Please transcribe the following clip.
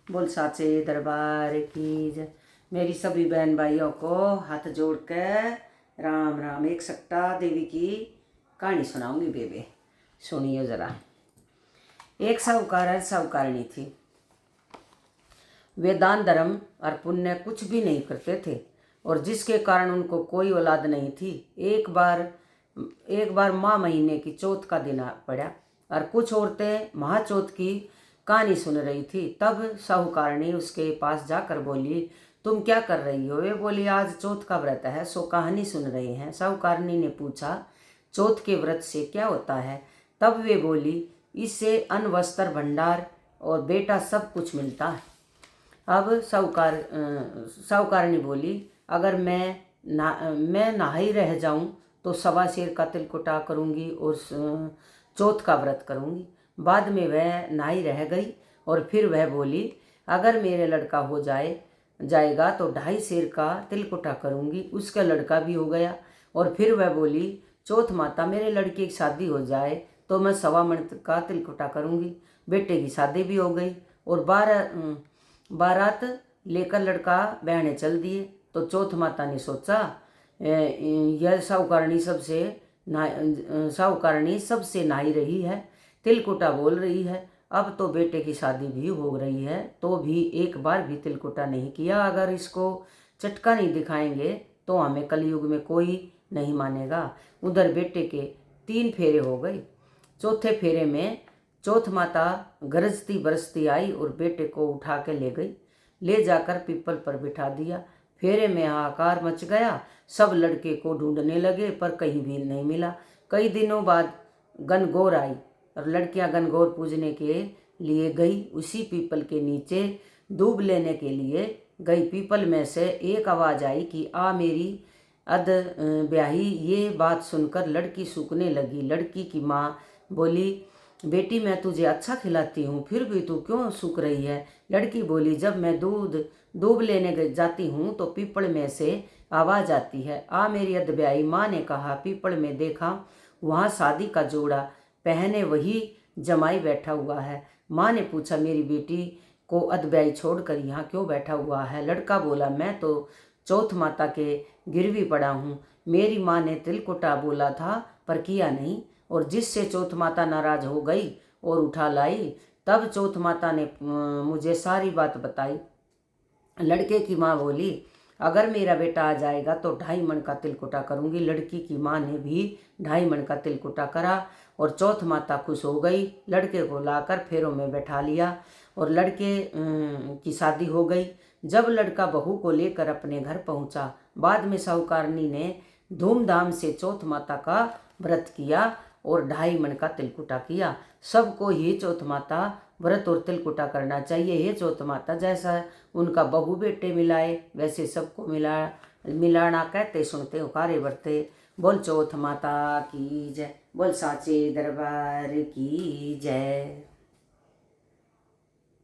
बोल साचे दरबार की जय। मेरी सभी बहन भाइयों को हाथ जोड़ कर राम राम। एक सट्टा देवी की कहानी सुनाऊंगी बेबे, सुनियो जरा। एक साहूकार साहूकारणी थी। वे दान धर्म और पुण्य कुछ भी नहीं करते थे और जिसके कारण उनको कोई औलाद नहीं थी। एक बार माह महीने की चौथ का दिन आ पड़ा और कुछ औरतें महाचौथ की कहानी सुन रही थी। तब साहूकारणी उसके पास जाकर बोली, तुम क्या कर रही हो? वे बोली, आज चौथ का व्रत है सो कहानी सुन रहे हैं। साहूकारणी ने पूछा, चौथ के व्रत से क्या होता है? तब वे बोली, इससे अन्न वस्त्र भंडार और बेटा सब कुछ मिलता है। अब साहूकारणी बोली, अगर मैं नहाई रह जाऊं तो सवा शेर का तिलकुटा करूंगी और चौथ का व्रत करूंगी। बाद में वह नहाई रह गई और फिर वह बोली, अगर मेरे लड़का हो जाएगा तो 2.5 शेर का तिलकुटा करूंगी। उसका लड़का भी हो गया और फिर वह बोली, चौथ माता मेरे लड़के की शादी हो जाए तो मैं 1.25 मण का तिलकुटा करूंगी। बेटे की शादी भी हो गई और बारात लेकर लड़का बहने चल दिए। तो चौथ माता ने सोचा, यह साहूकारणी सबसे नहाई रही है, तिलकुटा बोल रही है, अब तो बेटे की शादी भी हो रही है तो भी एक बार भी तिलकुटा नहीं किया। अगर इसको चटका नहीं दिखाएंगे तो हमें कलयुग में कोई नहीं मानेगा। उधर बेटे के 3 फेरे हो गए। चौथे फेरे में चौथ माता गरजती बरसती आई और बेटे को उठा के ले जाकर पीपल पर बिठा दिया। फेरे में हाहाकार मच गया। सब लड़के को ढूंढने लगे पर कहीं भी नहीं मिला। कई दिनों बाद गणगौर आई और लड़कियां गणगौर पूजने के लिए गई। उसी पीपल के नीचे दूब लेने के लिए गई। पीपल में से एक आवाज आई कि आ मेरी अध ब्याही। ये बात सुनकर लड़की सूखने लगी। लड़की की माँ बोली, बेटी मैं तुझे अच्छा खिलाती हूँ फिर भी तू क्यों सूख रही है? लड़की बोली, जब मैं दूब लेने जाती हूँ तो पीपल में से आवाज आती है, आ मेरी अधब्याई। माँ ने कहा, पीपल में देखा वहाँ शादी का जोड़ा पहने वही जमाई बैठा हुआ है। माँ ने पूछा, मेरी बेटी को अधब्याई छोड़कर यहाँ क्यों बैठा हुआ है? लड़का बोला, मैं तो चौथ माता के गिरवी पड़ा हूँ। मेरी माँ ने तिलकुटा बोला था पर किया नहीं और जिससे चौथ माता नाराज हो गई और उठा लाई। तब चौथ माता ने मुझे सारी बात बताई। लड़के की माँ बोली, अगर मेरा बेटा आ जाएगा तो 2.5 मण का तिलकुटा करूंगी। लड़की की माँ ने भी 2.5 मण का तिलकुटा करा और चौथ माता खुश हो गई। लड़के को लाकर फेरों में बैठा लिया और लड़के की शादी हो गई। जब लड़का बहू को लेकर अपने घर पहुंचा, बाद में साहूकारनी ने धूमधाम से चौथ माता का व्रत किया और 2.5 मण का तिलकुटा किया। सबको ही चौथ माता व्रत और तिलकुटा करना चाहिए। हे चौथ माता, जैसा उनका बहू बेटे मिलाए वैसे सबको मिलाना कहते सुनते उकारे बरते। बोल चौथ माता की जय। बोल साचे दरबार की जय।